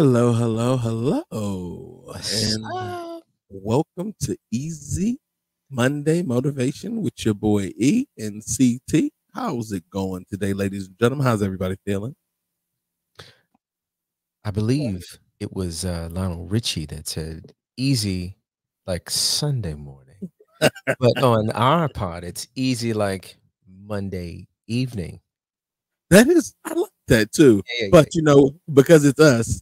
Hello, hello, hello, What's and up? welcome to Easy Monday Motivation with your boy E and CT. How's it going today, ladies and gentlemen? How's everybody feeling? I believe it was Lionel Richie that said easy like Sunday morning. But on our pod, it's easy like Monday evening. That is, I like that too. Yeah, yeah, But because it's us,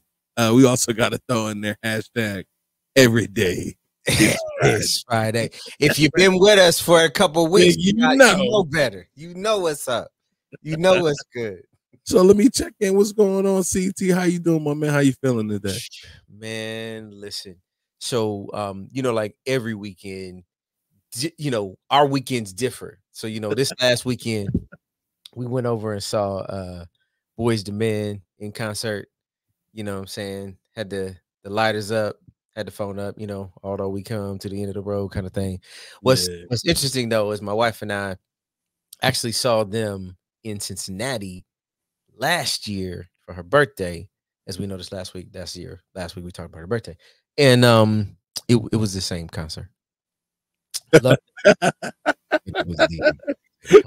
we also got to throw in their hashtag every day. yeah. It's Friday. It's Friday. If you've been with us for a couple of Yeah, weeks, you know better. You know what's up. You know what's good. So let me check in. What's going on, CT? How you doing, my man? How you feeling today? Man, listen. So like every weekend, our weekends differ. So, this last weekend we went over and saw Boys to Men in concert. You know what I'm saying? Had the lighters up, had the phone up, although we come to the end of the road kind of thing. What's Yeah. what's interesting though is my wife and I actually saw them in Cincinnati last year for her birthday. As we noticed last week, last week we talked about her birthday. And it was the same concert. Loved it. It was the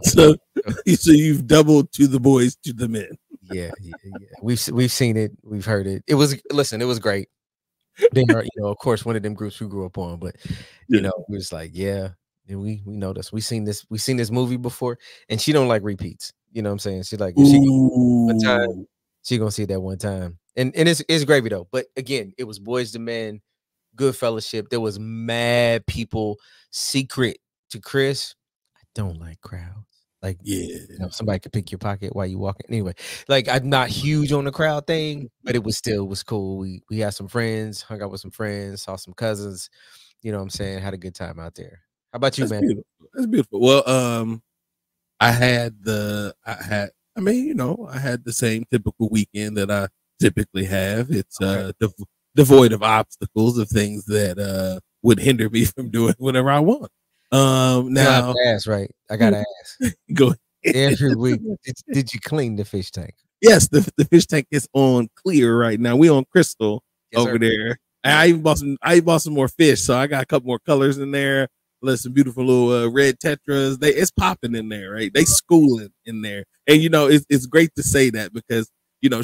So, so you've doubled to the boys to the men. yeah. We've seen it, we've heard it. It was it was great. They are, of course, one of them groups we grew up on, but Yeah. we was like, yeah, we know this. We seen this movie before, and she don't like repeats. You know what I'm saying? She like if she one time, Ooh. she gonna see that one time. And it's gravy though. But again, it was Boys to Men, good fellowship. There was mad people. Secret to Chris, I don't like crowds. Like, Yeah. somebody could pick your pocket while you walking. Anyway, like I'm not huge on the crowd thing, but it was cool. We had some friends, hung out with some friends, saw some cousins. You know what I'm saying? Had a good time out there. How about you, That's man? beautiful. That's beautiful. Well, I had the same typical weekend that I typically have. It's Okay. devoid of obstacles, of things that would hinder me from doing whatever I want. You don't have Now to ask, right? I gotta ask. go ahead. Every week, did you clean the fish tank? Yes, the fish tank is on clear right now. We on crystal Yes, over sir. there. And I even bought some more fish, so I got a couple more colors in there. Some beautiful little red tetras. It's popping in there, right? They schooling in there, and it's great to say that because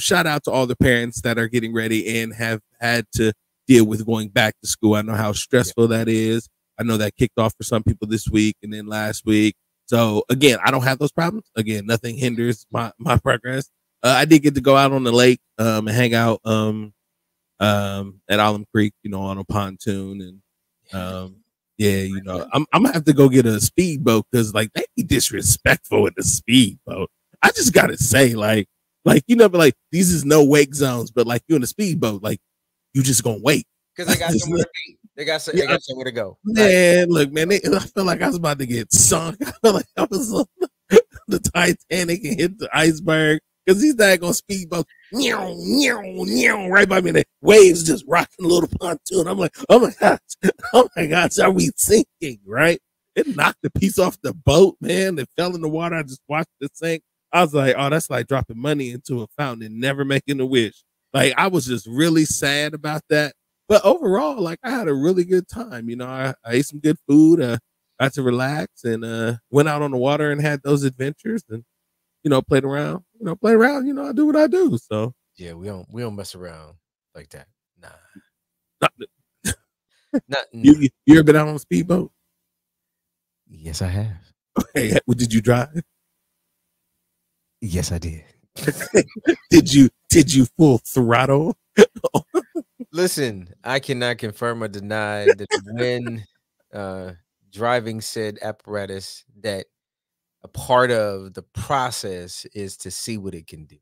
shout out to all the parents that are getting ready and have had to deal with going back to school. I know how stressful that is. I know that kicked off for some people this week and then last week. So again, I don't have those problems. Again, nothing hinders my progress. I did get to go out on the lake and hang out at Alum Creek, on a pontoon and yeah, I'm gonna have to go get a speedboat because like they be disrespectful with the speedboat. I just gotta say, like but like these is no wake zones, but like you in a speedboat, like you just gonna wake. Because they got somewhere to be. They got somewhere to go. Man, look, man, I felt like I was about to get sunk. I felt like I was on the Titanic and hit the iceberg because these daggone speedboats, right by me. And the waves just rocking a little pontoon. I'm like, oh my gosh, are we sinking? Right? It knocked the piece off the boat, man. It fell in the water. I just watched it sink. I was like, oh, that's like dropping money into a fountain and never making a wish. Like I was just really sad about that. But overall, like I had a really good time. I ate some good food. Got to relax and went out on the water and had those adventures and played around. I do what I do. So Yeah, we don't mess around like that. Nah. not, Not you ever been out on a speedboat? Yes, I have. Okay, did you drive? Yes, I did. Did you full throttle? Listen, I cannot confirm or deny that when driving said apparatus that a part of the process is to see what it can do.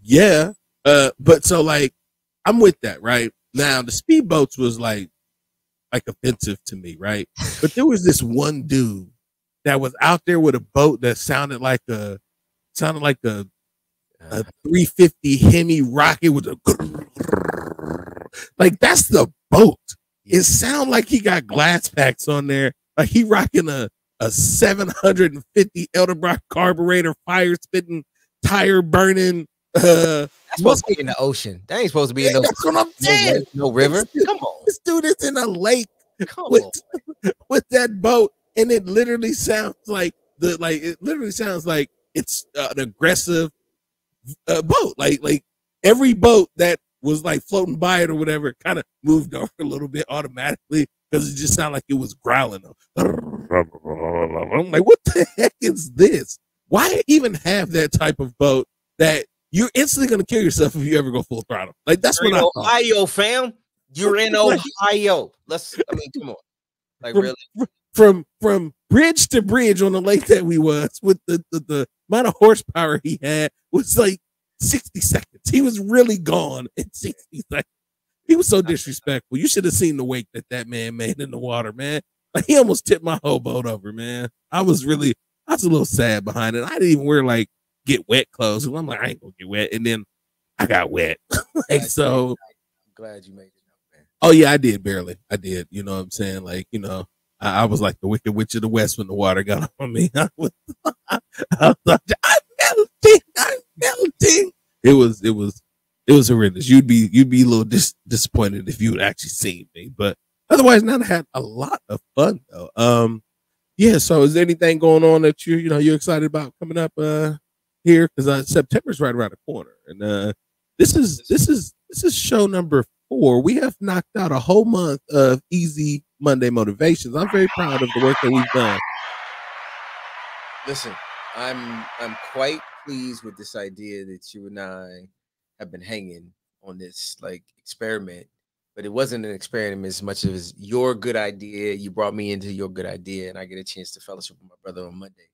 Yeah. But so like I'm with that, right? Now the speedboats was like offensive to me, right? But there was this one dude that was out there with a boat that sounded like a 350 Hemi rocket with a like that's the boat. It sound like he got glass packs on there. Like he rocking a 750 Elderbrock carburetor, fire spitting, tire burning, Uh, That's supposed to be in the ocean. That ain't supposed to be in no, that's what I'm no saying. lake, no river. Come on. This dude is in a lake Come with on. with that boat, and it literally sounds like it's an aggressive boat. Like every boat that was like floating by it or whatever kind of moved over a little bit automatically because it just sounded like it was growling. I'm like, what the heck is this? Why even have that type of boat that you're instantly going to kill yourself if you ever go full throttle? Like, that's You're what I in thought. Ohio, fam. You're in Ohio. Come on. Like, really? From bridge to bridge on the lake that we was with the amount of horsepower he had was like 60 seconds. He was really gone in 60 seconds. He was so disrespectful. You should have seen the wake that man made in the water, man. Like, he almost tipped my whole boat over, man. I was a little sad behind it. I didn't even wear like get wet clothes. I'm like, I ain't gonna get wet. And then I got wet. Like, so I'm glad you made it up, man. Oh yeah, I did barely. I did. You know what I'm saying? Like, I was like the Wicked Witch of the West when the water got on me. I was melting. I'm melting. It was horrendous. You'd be a little disappointed if you had actually seen me, but otherwise, I had a lot of fun though. Yeah. So, is there anything going on that you're excited about coming up here? Because September's right around the corner, and this is show number 4. We have knocked out a whole month of Easy Monday Motivations. I'm very proud of the work that we've done. Listen, I'm quite pleased with this idea that you and I have been hanging on this like experiment, but it wasn't an experiment as much as your good idea. You brought me into your good idea, and I get a chance to fellowship with my brother on Monday,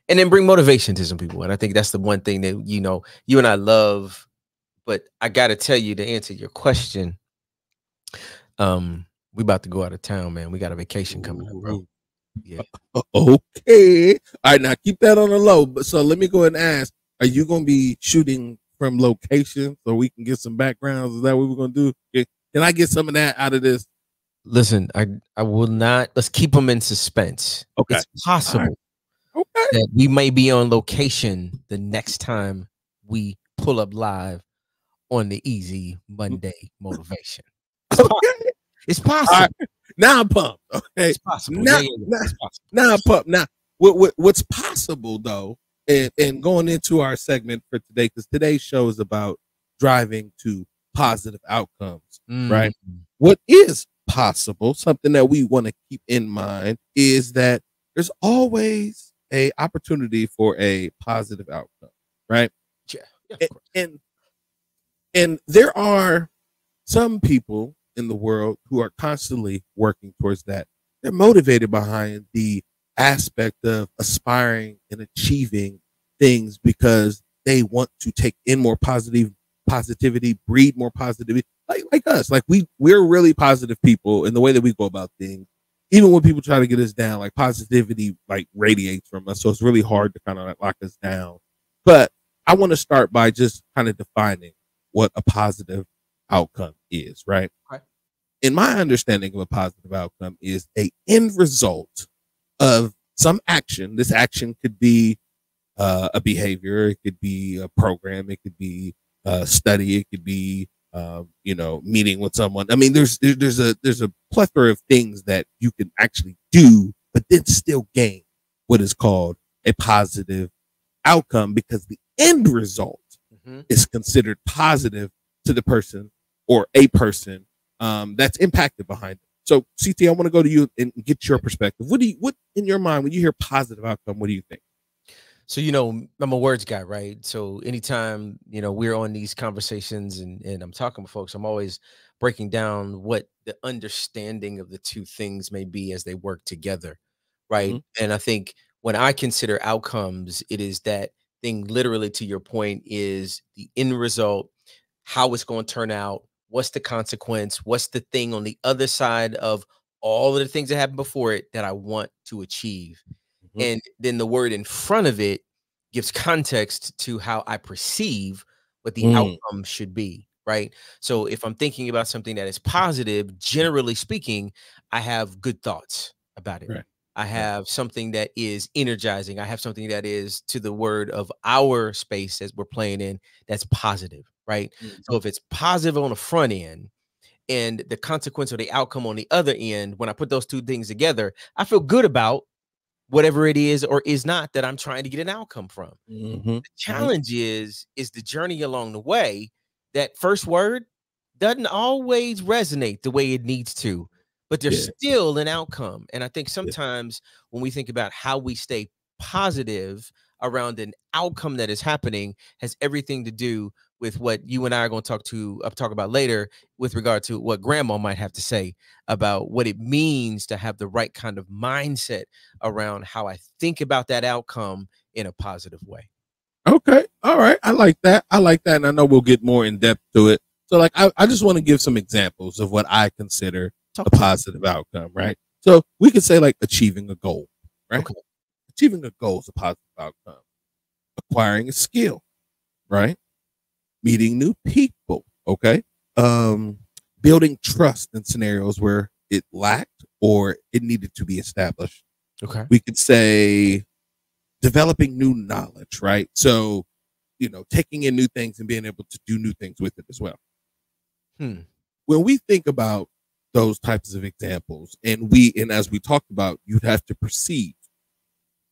and then bring motivation to some people. And I think that's the one thing that you and I love. But I got to tell you, to answer your question, we about to go out of town, man. We got a vacation coming up, bro. Yeah. Okay. All right, now keep that on the low. But so let me go ahead and ask: are you going to be shooting from location so we can get some backgrounds? Is that what we're going to do? Can I get some of that out of this? Listen, I will not. Let's keep them in suspense. Okay. It's possible that we may be on location the next time we pull up live on the Easy Monday Motivation. It's possible. Right. Now I'm pumped. Okay. It's possible. Now, It's possible. Now I'm pumped. Now, what's possible though, and going into our segment for today, because today's show is about driving to positive outcomes, right? What is possible, something that we want to keep in mind, is that there's always a opportunity for a positive outcome, right? Yeah, and there are some people in the world who are constantly working towards that. They're motivated behind the aspect of aspiring and achieving things because they want to take in more positivity, breed more positivity, like us. Like we're really positive people in the way that we go about things. Even when people try to get us down, like positivity like radiates from us. So it's really hard to kind of like lock us down. But I want to start by just kind of defining what a positive outcome is, right? Okay. In my understanding of a positive outcome is a end result of some action. This action could be a behavior, it could be a program, it could be a study, it could be meeting with someone. I mean, there's a plethora of things that you can actually do, but then still gain what is called a positive outcome because the end result is considered positive to the person or a person that's impacted behind it. So, CT, I want to go to you and get your perspective. What in your mind when you hear positive outcome? What do you think? So, I'm a words guy, right? So anytime, we're on these conversations and I'm talking with folks, I'm always breaking down what the understanding of the two things may be as they work together, right? And I think when I consider outcomes, it is that thing literally, to your point, is the end result, how it's going to turn out, what's the consequence, what's the thing on the other side of all of the things that happened before it that I want to achieve. And then the word in front of it gives context to how I perceive what the outcome should be, right? So if I'm thinking about something that is positive, generally speaking, I have good thoughts about it. Right. I have something that is energizing. I have something that is, to the word of our space as we're playing in, that's positive, right? So Mhm. if it's positive on the front end and the consequence or the outcome on the other end, when I put those two things together, I feel good about whatever it is or is not that I'm trying to get an outcome from. Mhm. The challenge is the journey along the way. That first word doesn't always resonate the way it needs to, but there's Yeah. still an outcome. And I think Yeah. sometimes when we think about how we stay positive around an outcome that is happening, has everything to do with what you and I are going to talk about later, with regard to what grandma might have to say about what it means to have the right kind of mindset around how I think about that outcome in a positive way. Okay. All right. I like that. I like that. And I know we'll get more in depth to it. So, like, I just want to give some examples of what I consider a Talk to me. positive outcome, right? So, we could say, like, achieving a goal, right? Okay. Achieving a goal is a positive outcome. Acquiring a skill, right? Meeting new people, okay? Um, Building trust in scenarios where it lacked or it needed to be established. Okay. We could say developing new knowledge, right? So, taking in new things and being able to do new things with it as well. Hmm. When we think about those types of examples, and as we talked about, you'd have to perceive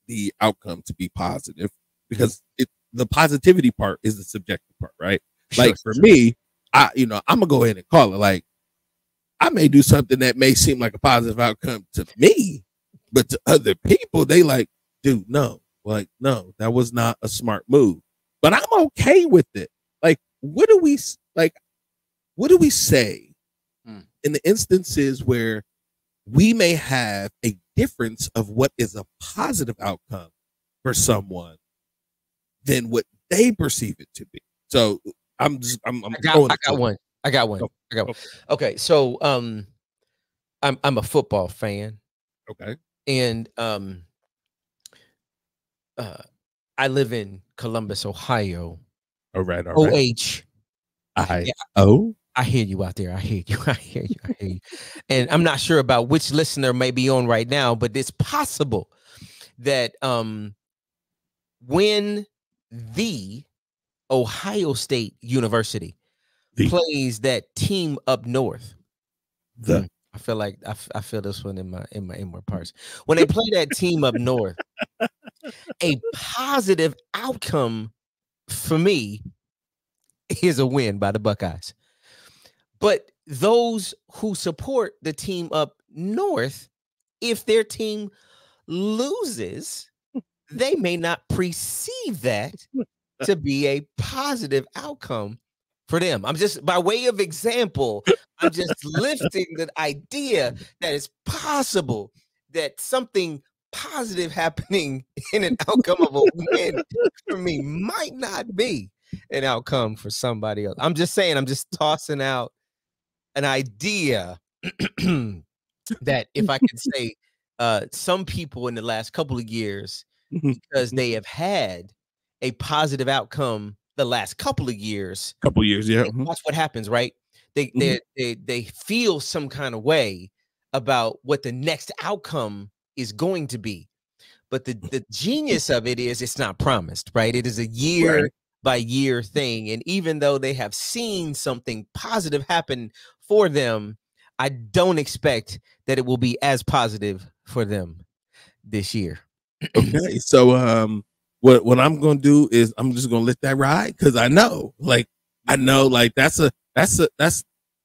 the outcome to be positive because the positivity part is the subjective part, right? Sure. Like for me, I'm gonna go ahead and call it. Like I may do something that may seem like a positive outcome to me, but to other people, they like, dude, no, like, no, that was not a smart move. But I'm okay with it. Like, what do we like? What do we say Hmm. in the instances where we may have a difference of what is a positive outcome for someone than what they perceive it to be? So I'm throwing I it got to one. I got one. you. I got one. Okay. Okay. So I'm a football fan, Okay. and uh I live in Columbus, Ohio. All right. All right. OH. I Yeah, oh I hear you out there. I hear you. I hear you. I hear you. And I'm not sure about which listener may be on right now, but it's possible that when the Ohio State University the plays that team up north. the I feel like I feel this one in my inward parts. When they play that team up north, a positive outcome for me is a win by the Buckeyes. But those who support the team up north, if their team loses, they may not perceive that to be a positive outcome for them. I'm just, by way of example, I'm just lifting the idea that it's possible that something positive happening in an outcome of a win for me might not be an outcome for somebody else. I'm just saying, I'm just tossing out an idea that, if I could say, some people in the last couple of years, because they have had a positive outcome the last couple of years, couple years, yeah. watch what happens, right? They Mhm. they feel some kind of way about what the next outcome is going to be. But the genius of it is it's not promised, right? It is a year Right. by year thing. And even though they have seen something positive happen for them, I don't expect that it will be as positive for them this year. Okay. So what I'm gonna do is I'm just gonna let that ride because I know like that's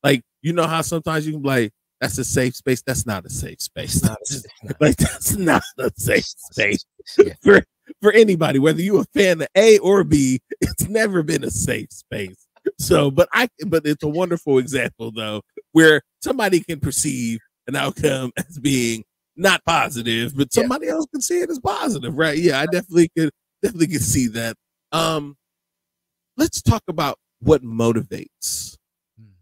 like how sometimes you can be like that's a safe space. That's not a safe space. It's not, it's not. Like that's not a safe space Yeah. for for anybody, whether you're a fan of A or B. It's never been a safe space. So, but it's a wonderful example though, where somebody can perceive an outcome as being not positive, but Yeah. somebody else can see it as positive, right? Yeah, I definitely could see that. Um, let's talk about what motivates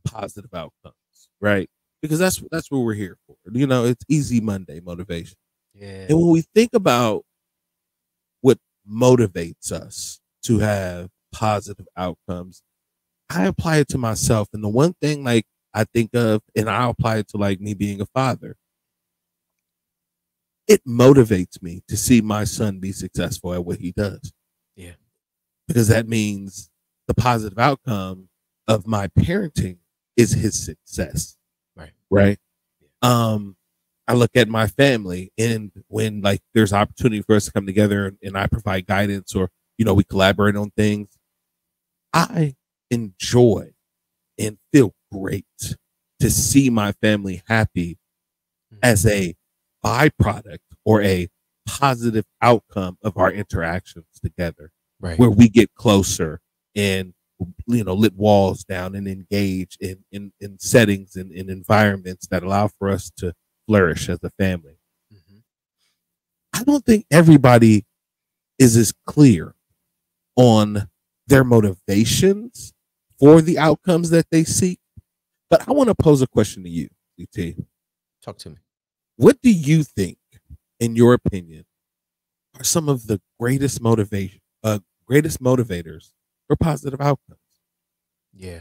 positive outcomes, right? Because that's what we're here for. It's easy Monday motivation. Yeah. And when we think about what motivates us to have positive outcomes, I apply it to myself. And the one thing like I think of, and I apply it to like me being a father, it motivates me to see my son be successful at what he does. Yeah. Because that means the positive outcome of my parenting is his success. Right. Right. I look at my family, and when like there's opportunity for us to come together and I provide guidance, or, we collaborate on things, I enjoy and feel great to see my family happy as a byproduct or a positive outcome of our interactions together, Right. where we get closer and, let walls down and engage in settings and in environments that allow for us to flourish as a family. I don't think everybody is as clear on their motivations for the outcomes that they seek. But I want to pose a question to you, CT. Talk to me. What do you think, in your opinion, are some of the greatest motivators for positive outcomes? Yeah.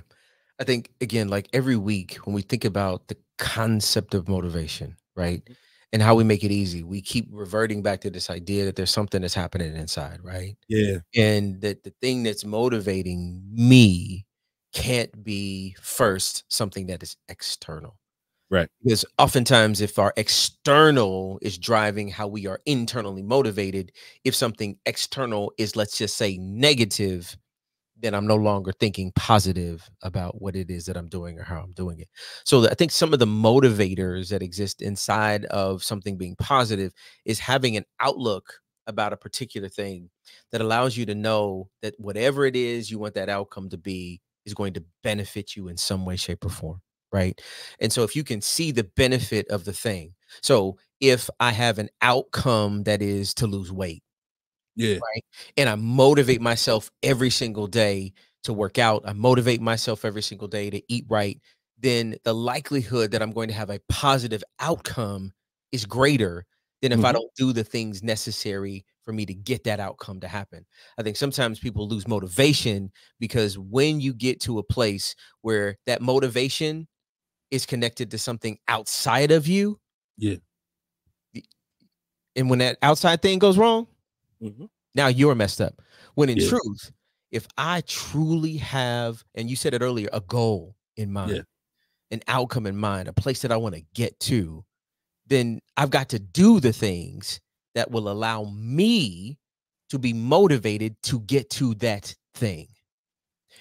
I think, again, like every week when we think about the concept of motivation, right? And how we make it easy, we keep reverting back to this idea that there's something that's happening inside, right? Yeah. And that the thing that's motivating me can't be first something that is external. Right. Because oftentimes, if our external is driving how we are internally motivated, if something external is, let's just say, negative, then I'm no longer thinking positive about what it is that I'm doing or how I'm doing it. So I think some of the motivators that exist inside of something being positive is having an outlook about a particular thing that allows you to know that whatever it is you want that outcome to be is going to benefit you in some way, shape, or form. Right. And so if you can see the benefit of the thing. So if I have an outcome that is to lose weight, Yeah. right, and I motivate myself every single day to work out, I motivate myself every single day to eat right, then the likelihood that I'm going to have a positive outcome is greater than if I don't do the things necessary for me to get that outcome to happen. I think sometimes people lose motivation because when you get to a place where that motivation is connected to something outside of you, Yeah. and when that outside thing goes wrong, now you're messed up. When in Yeah. truth, if I truly have, and you said it earlier, a goal in mind, an outcome in mind, a place that I want to get to, then I've got to do the things that will allow me to be motivated to get to that thing.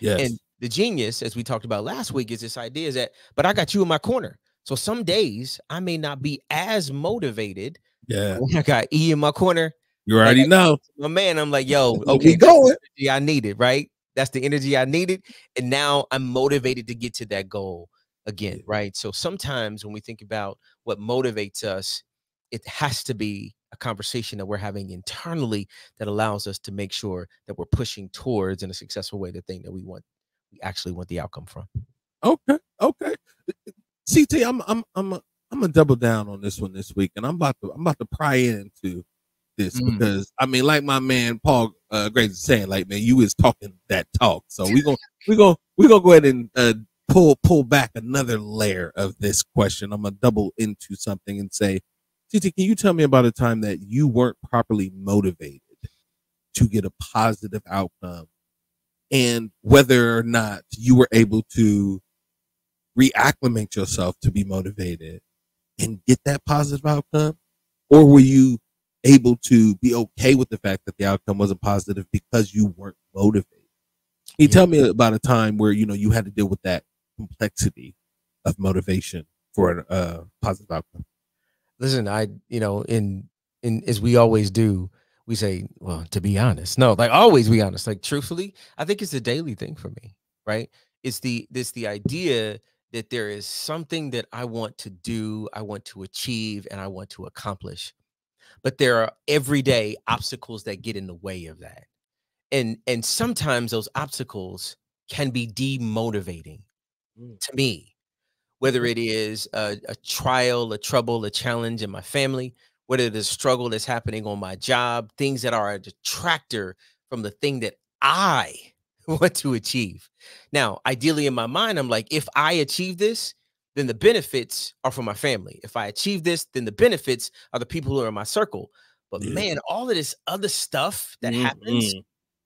Yes. And the genius, as we talked about last week, is this idea is that, but I got you in my corner. So some days I may not be as motivated. Yeah. When I got E in my corner, You already know. my man, I'm like, yo, Okay, okay, going. that's the energy I needed, right? That's the energy I needed. And now I'm motivated to get to that goal again, right? So sometimes when we think about what motivates us, it has to be a conversation that we're having internally that allows us to make sure that we're pushing towards in a successful way the thing that we want, we actually want the outcome from. Okay. CT, I'm gonna double down on this one this week, and I'm about to pry into this because I mean, like my man Paul Grace is saying, like, man, you is talking that talk. So we're gonna go ahead and pull back another layer of this question. I'm gonna double into something and say, CT, can you tell me about a time that you weren't properly motivated to get a positive outcome, and whether or not you were able to reacclimate yourself to be motivated and get that positive outcome? Or were you able to be okay with the fact that the outcome wasn't positive because you weren't motivated? Can you tell me about a time where, you had to deal with that complexity of motivation for a positive outcome? Listen, in as we always do, we say, well, to be honest, no, like always be honest. Like truthfully, I think it's a daily thing for me, right? It's the idea that there is something that I want to do, I want to achieve, and I want to accomplish. But there are everyday obstacles that get in the way of that. And sometimes those obstacles can be demotivating to me, whether it is a trial, a trouble, a challenge in my family, whether it is struggle that's happening on my job, things that are a detractor from the thing that I want to achieve. Now, ideally in my mind, I'm like, if I achieve this, then the benefits are for my family. If I achieve this, then the benefits are the people who are in my circle. But man, all of this other stuff that happens,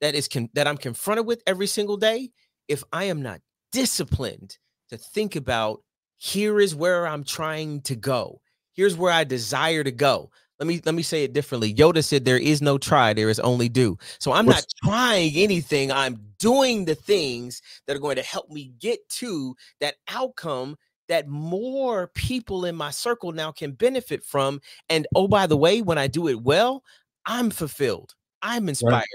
that I'm confronted with every single day, if I am not disciplined to think about, here is where I'm trying to go, here's where I desire to go. Let me say it differently. Yoda said, there is no try, there is only do. So I'm not trying anything. I'm doing the things that are going to help me get to that outcome that more people in my circle now can benefit from. And oh, by the way, when I do it well, I'm fulfilled, I'm inspired.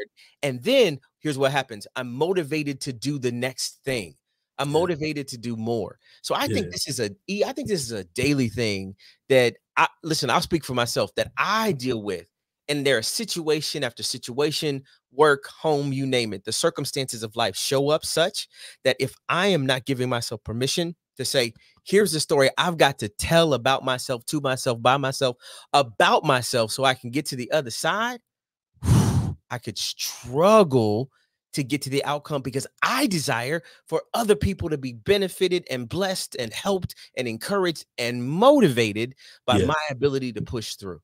And then here's what happens. I'm motivated to do the next thing. I'm motivated to do more. So I think this is a daily thing that I'll speak for myself, that I deal with. And there are situation after situation, work, home, you name it. The circumstances of life show up such that if I am not giving myself permission to say, here's the story I've got to tell about myself, to myself, by myself, about myself, so I can get to the other side, I could struggle to get to the outcome, because I desire for other people to be benefited and blessed and helped and encouraged and motivated by my ability to push through.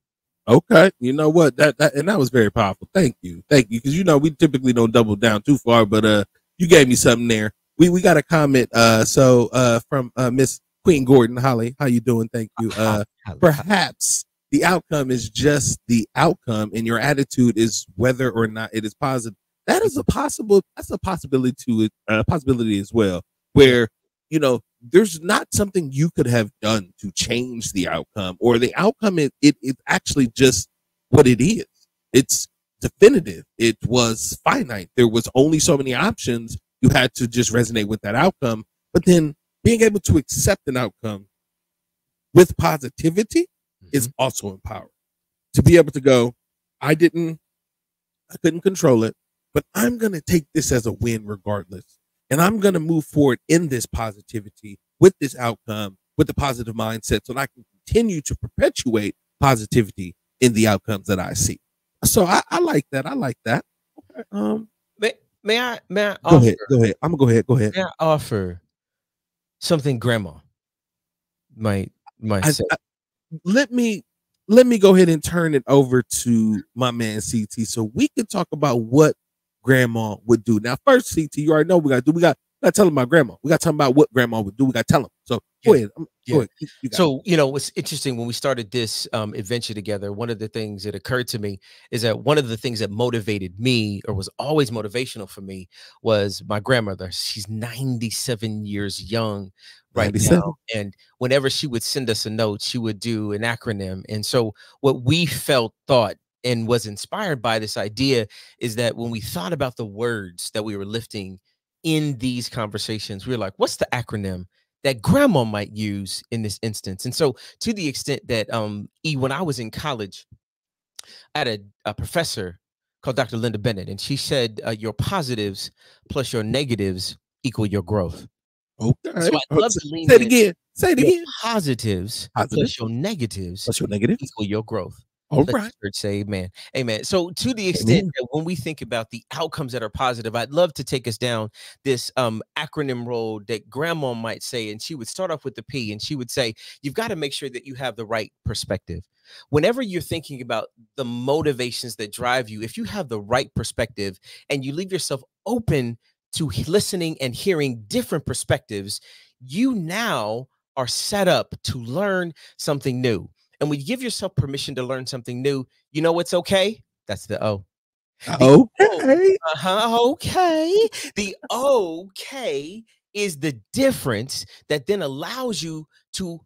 Okay, you know what, that was very powerful. Thank you, because we typically don't double down too far, but you gave me something there. We got a comment from Miss Queen Gordon. Holly, how you doing? Thank you. Perhaps the outcome is just the outcome, and your attitude is whether or not it is positive. That's a possibility as well, where there's not something you could have done to change the outcome, or the outcome it's actually just what it is. It's definitive. It was finite. There was only so many options. You had to just resonate with that outcome. But then being able to accept an outcome with positivity is also empowering. To be able to go, I couldn't control it, but I'm going to take this as a win regardless. And I'm going to move forward in this positivity, with this outcome, with the positive mindset, so that I can continue to perpetuate positivity in the outcomes that I see. So I like that. I like that. Okay. May I go ahead. I'm gonna go ahead. May I offer something grandma might say? Let me go ahead and turn it over to my man CT, so we can talk about what grandma would do. Now, first, CT, you already know what we gotta do. We gotta tell him about grandma. We gotta tell him about what grandma would do. We gotta tell him. So go ahead. Go ahead. So it's interesting, when we started this adventure together, one of the things that occurred to me is that one of the things that motivated me, or was always motivational for me, was my grandmother. She's 97 years young right 97 now, and whenever she would send us a note, she would do an acronym. And so what we thought and was inspired by this idea is that when we thought about the words that we were lifting in these conversations, we were like, what's the acronym that grandma might use in this instance? And so, to the extent that when I was in college, I had a professor called Dr. Linda Bennett, and she said, your positives plus your negatives equal your growth. Okay. So I'd love to lean Say it again. Say it again. Positives plus your negatives equal your growth. All Let right. the church say amen. Amen. So to the extent that when we think about the outcomes that are positive, I'd love to take us down this acronym road that grandma might say. And she would start off with the P, and she would say, you've got to make sure that you have the right perspective. Whenever you're thinking about the motivations that drive you, if you have the right perspective and you leave yourself open to listening and hearing different perspectives, you now are set up to learn something new. And when you give yourself permission to learn something new, you know what's okay? That's the O. Okay. Okay. The okay is the difference that then allows you to,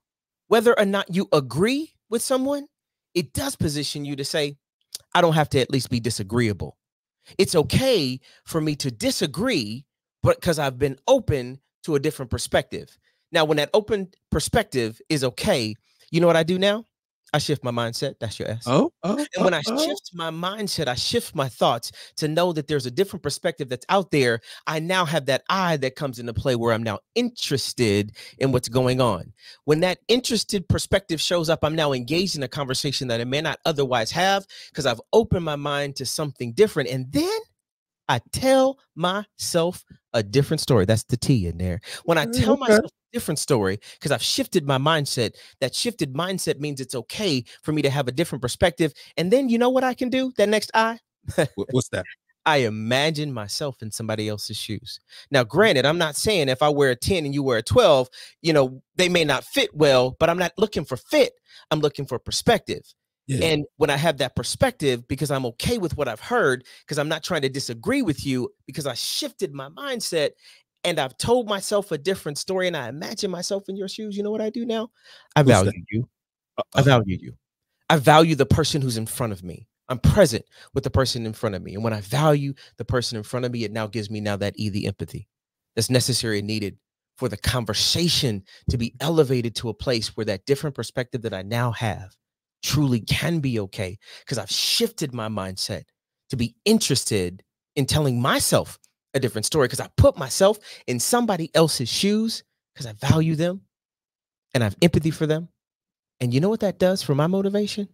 whether or not you agree with someone, it does position you to say, I don't have to at least be disagreeable. It's okay for me to disagree, but because I've been open to a different perspective. Now, when that open perspective is okay, you know what I do now? I shift my mindset. That's your S. And when I shift my mindset, I shift my thoughts to know that there's a different perspective that's out there. I now have that I that comes into play, where I'm now interested in what's going on. When that interested perspective shows up, I'm now engaged in a conversation that I may not otherwise have, because I've opened my mind to something different. And then I tell myself a different story. That's the T in there. When I tell Okay. myself a different story, because I've shifted my mindset, that shifted mindset means it's okay for me to have a different perspective. And then you know what I can do? That next I, What's that? I imagine myself in somebody else's shoes. Now, granted, I'm not saying if I wear a 10 and you wear a 12, they may not fit well, but I'm not looking for fit. I'm looking for perspective. Yeah. And when I have that perspective, because I'm okay with what I've heard, because I'm not trying to disagree with you, because I shifted my mindset and I've told myself a different story and I imagine myself in your shoes, you know what I do now? I What's value that? you. I value you. I value the person who's in front of me. I'm present with the person in front of me. And when I value the person in front of me, it now gives me now that the empathy that's necessary and needed for the conversation to be elevated to a place where that different perspective that I now have truly can be okay, because I've shifted my mindset to be interested in telling myself a different story, because I put myself in somebody else's shoes because I value them and I have empathy for them. And you know what that does for my motivation?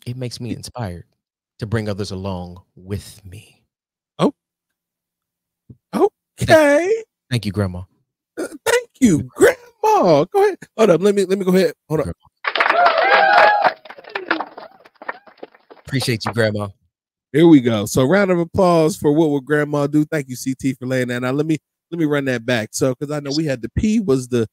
It makes me inspired to bring others along with me. Oh, okay. Thank you, Grandma. Thank you, Grandma. Go ahead. Hold up. Let me go ahead. Hold up. Appreciate you, Grandma. Here we go. So, round of applause for what would Grandma do. Thank you, CT, for laying that. Now, let me run that back. So, because I know we had the P was the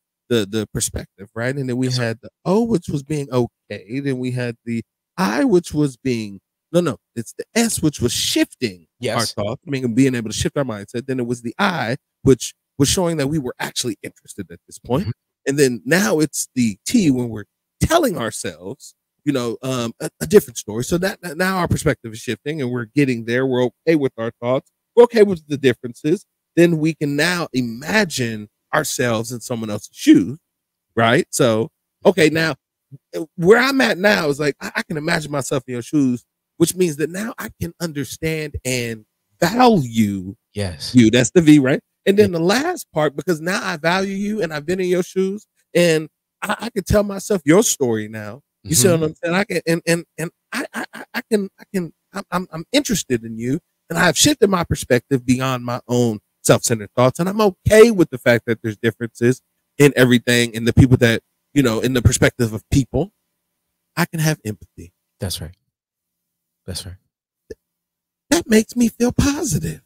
perspective, right? And then we had the O, which was being okay. Then we had the I, which was being it's the S, which was shifting our thought, being able to shift our mindset. Then it was the I, which was showing that we were actually interested at this point. And then now it's the T, when we're telling ourselves, a different story. So that now our perspective is shifting and we're getting there. We're okay with our thoughts. We're okay with the differences. Then we can now imagine ourselves in someone else's shoes, right? So, okay, now where I'm at now is like, I can imagine myself in your shoes, which means that now I can understand and value you. That's the V, right? And then the last part, because now I value you and I've been in your shoes and I can tell myself your story now. You see what I'm saying? I can, I'm interested in you, and I've shifted my perspective beyond my own self-centered thoughts. And I'm okay with the fact that there's differences in everything, in the people that, in the perspective of people. I can have empathy. That's right. That's right. That makes me feel positive.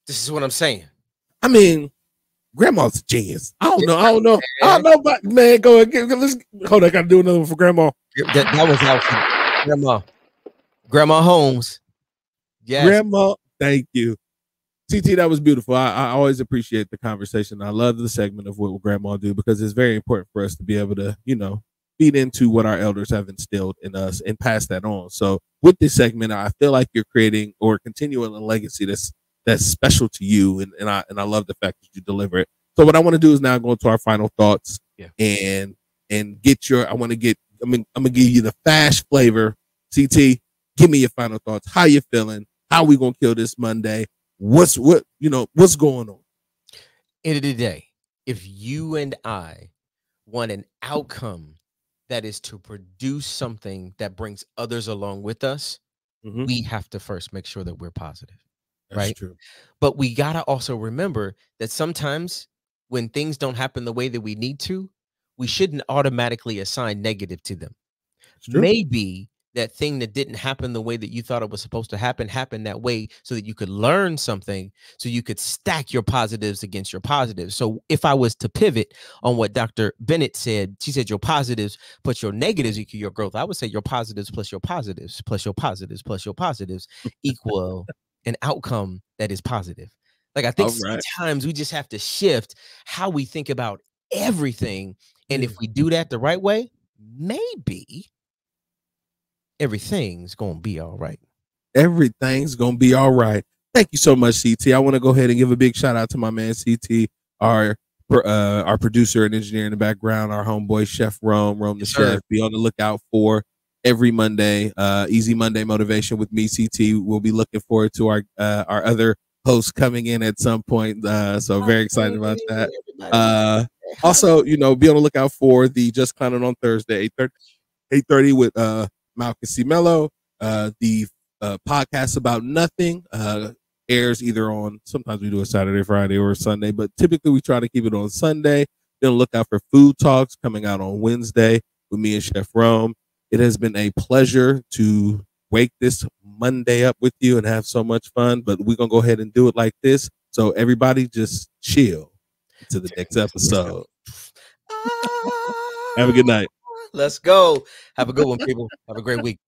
This is what I'm saying. I mean, Grandma's a genius. I don't know, but man, go ahead. Let's hold on. I gotta do another one for Grandma. That was out for Grandma Holmes. Yes. Grandma, thank you. CT, that was beautiful. I always appreciate the conversation. I love the segment of what will Grandma do, because it's very important for us to be able to, feed into what our elders have instilled in us and pass that on. So with this segment, I feel like you're creating or continuing a legacy that's special to you, and I love the fact that you deliver it. So what I want to do is now go into our final thoughts and get your. I'm gonna give you the fast flavor. CT, give me your final thoughts. How you feeling? How we gonna kill this Monday? What's going on? End of the day, if you and I want an outcome that is to produce something that brings others along with us, we have to first make sure that we're positive. That's right. True. But we got to also remember that sometimes when things don't happen the way that we need to, we shouldn't automatically assign negative to them. Maybe that thing that didn't happen the way that you thought it was supposed to happen happened that way so that you could learn something, so you could stack your positives against your positives. So if I was to pivot on what Dr. Bennett said, she said your positives plus your negatives equal your growth. I would say your positives plus your positives plus your positives plus your positives equal an outcome that is positive. Like, I think sometimes we just have to shift how we think about everything. And if we do that the right way, maybe everything's gonna be all right. Everything's gonna be all right. Thank you so much, CT. I want to go ahead and give a big shout out to my man CT, our producer and engineer in the background, our homeboy Chef Rome the chef. Be on the lookout for every Monday, Easy Monday Motivation with me, CT. We'll be looking forward to our other hosts coming in at some point. So very excited about that. Also, be on the lookout for the Just Clowning on Thursday, 8:30 with Malcolm C. Mello, the podcast about nothing. Airs either on, sometimes we do a Saturday, Friday, or a Sunday, but typically we try to keep it on Sunday. Then look out for Food Talks coming out on Wednesday with me and Chef Rome. It has been a pleasure to wake this Monday up with you and have so much fun, but we're going to go ahead and do it like this. So everybody just chill to the next episode. Have a good night. Let's go. Have a good one, people. Have a great week.